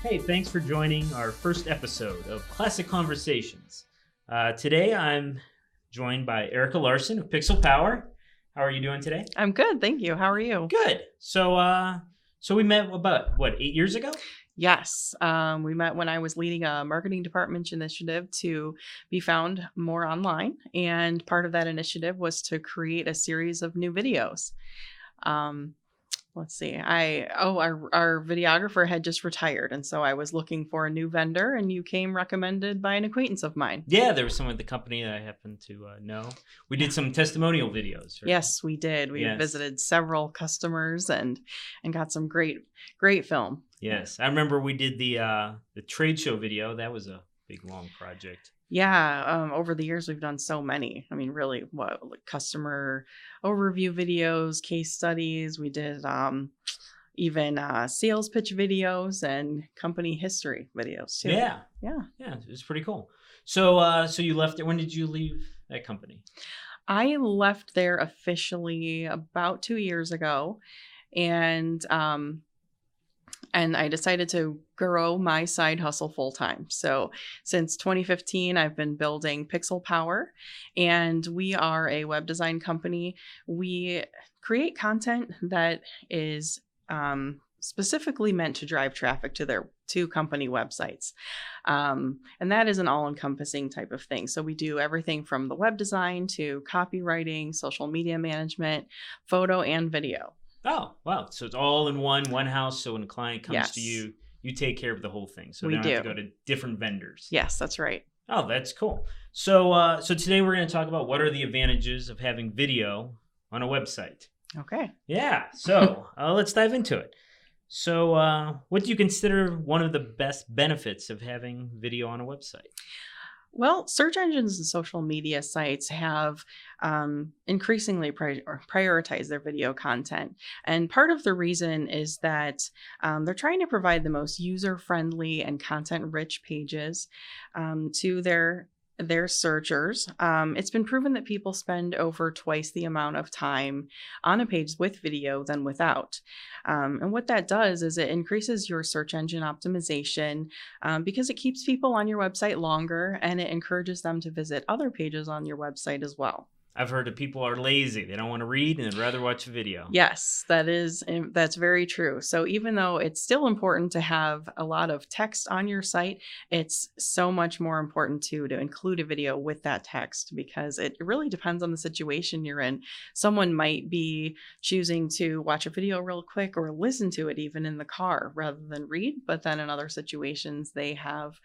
Hey, thanks for joining our first episode of Classic Conversations. Today I'm joined by Erica Larson of Pixel Power. How are you doing today? I'm good, thank you. How are you? Good. So we met about 8 years ago? Yes, we met when I was leading a marketing department initiative to be found more online, and part of that initiative was to create a series of new videos. Um, let's see, our videographer had just retired, and so I was looking for a new vendor, and you came recommended by an acquaintance of mine. Yeah, there was someone at the company that I happen to know. We did some testimonial videos. Right? Yes, we did. We visited several customers and got some great film. Yes, I remember we did the trade show video. That was a big, long project. Yeah, over the years we've done so many. I mean, really, customer overview videos, case studies. We did even sales pitch videos and company history videos too. Yeah, it was pretty cool. So you left it. When did you leave that company? I left there officially about 2 years ago, and I decided to grow my side hustle full time. So since 2015, I've been building Pixel Power, and we are a web design company. We create content that is specifically meant to drive traffic to company websites. And that is an all-encompassing type of thing. So we do everything from the web design to copywriting, social media management, photo, and video. Oh, wow. So it's all in one house. So when a client comes to you, you take care of the whole thing. So they don't have to go to different vendors. Yes, that's right. Oh, that's cool. So today we're going to talk about what are the advantages of having video on a website. Okay. Yeah. So let's dive into it. So what do you consider one of the best benefits of having video on a website? Well, search engines and social media sites have increasingly prioritized their video content. And part of the reason is that they're trying to provide the most user-friendly and content-rich pages to their searchers. It's been proven that people spend over twice the amount of time on a page with video than without. And what that does is it increases your search engine optimization because it keeps people on your website longer, and it encourages them to visit other pages on your website as well. I've heard that people are lazy. They don't want to read and they'd rather watch a video. Yes, that's very true. So even though it's still important to have a lot of text on your site, it's so much more important to include a video with that text, because it really depends on the situation you're in. Someone might be choosing to watch a video real quick or listen to it even in the car rather than read. But then in other situations, they have,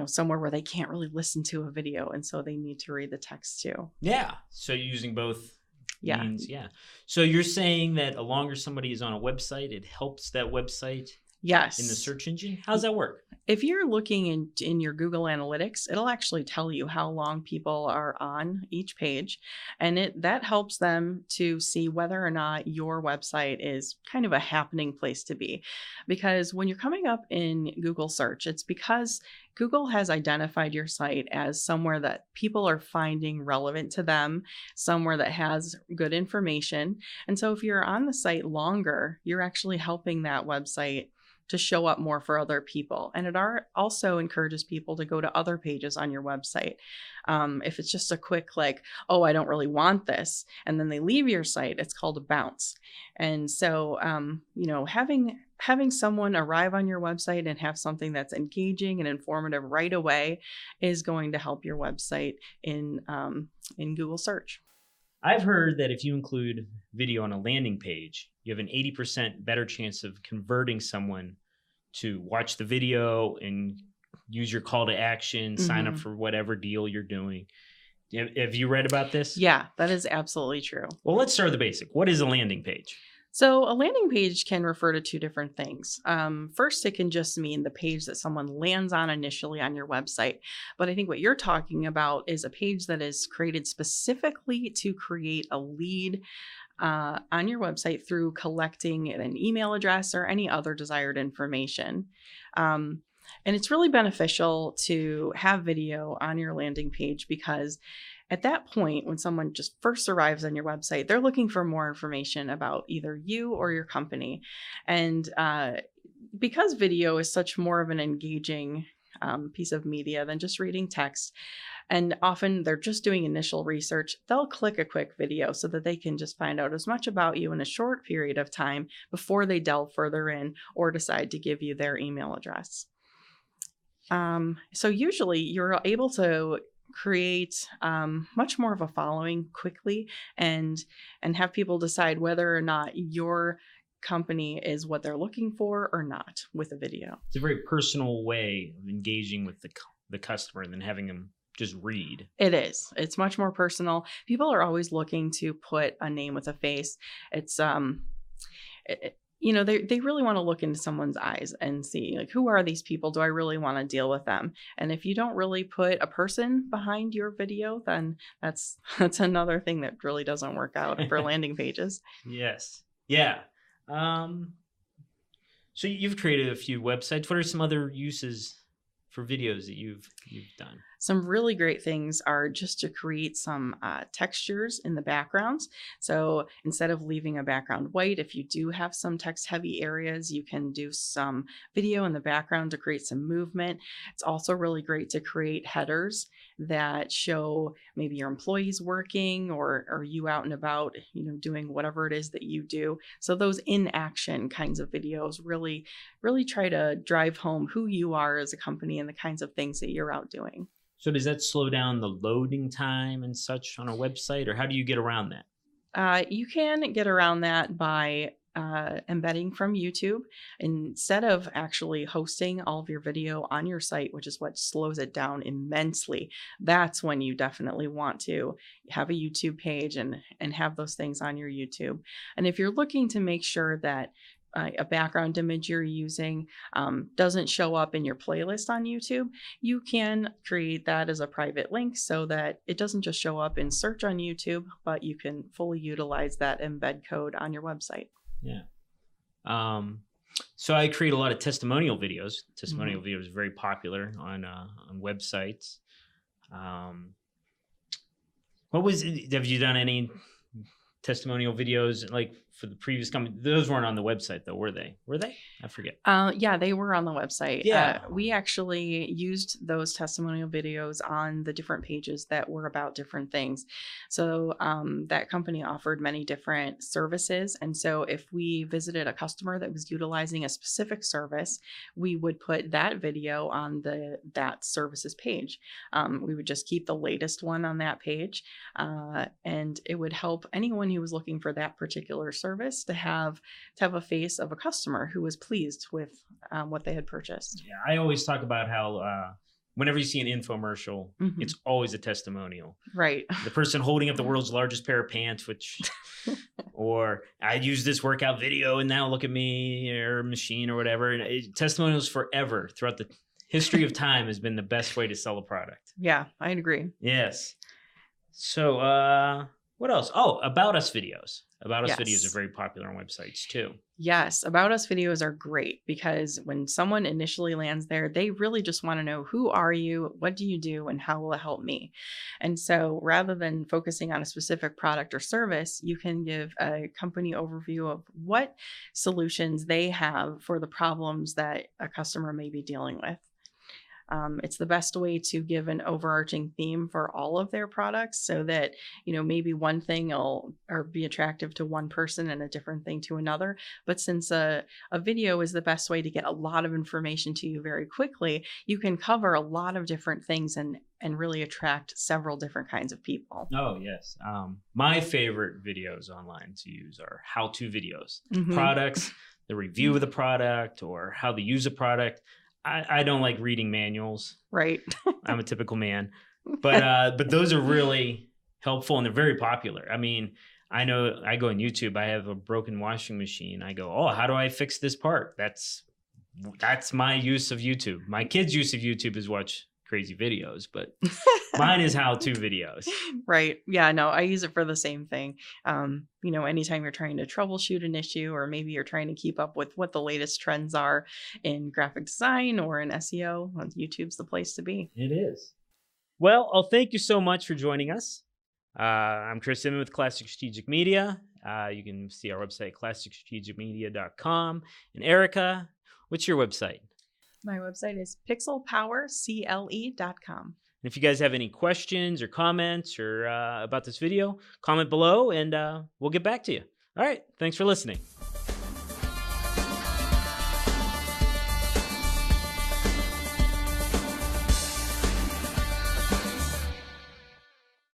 somewhere where they can't really listen to a video, and so they need to read the text too. Yeah. So you're using both means. Yeah. So you're saying that the longer somebody is on a website, it helps that website Yes. in the search engine? How does that work? If you're looking in your Google Analytics, it'll actually tell you how long people are on each page. And that helps them to see whether or not your website is kind of a happening place to be. Because when you're coming up in Google search, it's because Google has identified your site as somewhere that people are finding relevant to them, somewhere that has good information. And so if you're on the site longer, you're actually helping that website to show up more for other people. And it also encourages people to go to other pages on your website. If it's just a quick oh, I don't really want this, and then they leave your site, it's called a bounce. And so, having someone arrive on your website and have something that's engaging and informative right away is going to help your website in Google search. I've heard that if you include video on a landing page, you have an 80% better chance of converting someone to watch the video and use your call to action, sign up for whatever deal you're doing. Have you read about this? Yeah, that is absolutely true. Well, let's start with the basic. What is a landing page? So a landing page can refer to two different things. First, it can just mean the page that someone lands on initially on your website. But I think what you're talking about is a page that is created specifically to create a lead on your website through collecting an email address or any other desired information. And it's really beneficial to have video on your landing page because at that point, when someone just first arrives on your website, they're looking for more information about either you or your company. And because video is such more of an engaging piece of media than just reading text, and often they're just doing initial research, they'll click a quick video so that they can just find out as much about you in a short period of time before they delve further in or decide to give you their email address. So usually you're able to create much more of a following quickly and have people decide whether or not your company is what they're looking for or not with a video. It's a very personal way of engaging with the customer than having them just read. It is. It's much more personal. People are always looking to put a name with a face. It's they really want to look into someone's eyes and see, like, who are these people? Do I really want to deal with them? And if you don't really put a person behind your video, then that's another thing that really doesn't work out for landing pages. Yes. Yeah. So you've created a few websites. What are some other uses for videos that you've done? Some really great things are just to create some textures in the backgrounds. So instead of leaving a background white, if you do have some text heavy areas, you can do some video in the background to create some movement. It's also really great to create headers that show maybe your employees working or you out and about, doing whatever it is that you do. So those in action kinds of videos really, really try to drive home who you are as a company and the kinds of things that you're out doing. So does that slow down the loading time and such on a website, or how do you get around that? You can get around that by embedding from YouTube. Instead of actually hosting all of your video on your site, which is what slows it down immensely, that's when you definitely want to have a YouTube page and have those things on your YouTube. And if you're looking to make sure that a background image you're using doesn't show up in your playlist on YouTube, you can create that as a private link so that it doesn't just show up in search on YouTube, but you can fully utilize that embed code on your website. Yeah. So I create a lot of testimonial videos. Testimonial videos are very popular on websites. Have you done any testimonial videos like for the previous company? Those weren't on the website though, were they? I forget. Yeah, they were on the website. Yeah. We actually used those testimonial videos on the different pages that were about different things. So that company offered many different services. And so if we visited a customer that was utilizing a specific service, we would put that video on that services page. We would just keep the latest one on that page. And it would help anyone who was looking for that particular service to have a face of a customer who was pleased with what they had purchased. Yeah, I always talk about how whenever you see an infomercial, it's always a testimonial. Right. The person holding up the world's largest pair of pants, or I use this workout video and now look at me, or machine or whatever. Testimonials forever throughout the history of time has been the best way to sell a product. Yeah, I'd agree. Yes. So what else? Oh, About Us videos. About Us videos are very popular on websites too. Yes, About Us videos are great because when someone initially lands there, they really just want to know, who are you, what do you do, and how will it help me? And so rather than focusing on a specific product or service, you can give a company overview of what solutions they have for the problems that a customer may be dealing with. It's the best way to give an overarching theme for all of their products so that, maybe one thing will be attractive to one person and a different thing to another. But since a video is the best way to get a lot of information to you very quickly, you can cover a lot of different things and really attract several different kinds of people. Oh, yes. My favorite videos online to use are how-to videos. Products, the review of the product, or how to use a product. I don't like reading manuals. Right. I'm a typical man. But those are really helpful and they're very popular. I mean, I know I go on YouTube. I have a broken washing machine. I go, oh, how do I fix this part? That's my use of YouTube. My kids' use of YouTube is watch crazy videos, but mine is how-to videos. Right. Yeah, no, I use it for the same thing. Anytime you're trying to troubleshoot an issue, or maybe you're trying to keep up with what the latest trends are in graphic design or in SEO, YouTube's the place to be. It is. Well, I'll thank you so much for joining us. I'm Chris Inman with Classic Strategic Media. You can see our website, classicstrategicmedia.com. And Erica, What's your website? My website is pixelpowercle.com. And if you guys have any questions or comments or about this video, comment below and we'll get back to you. All right. Thanks for listening.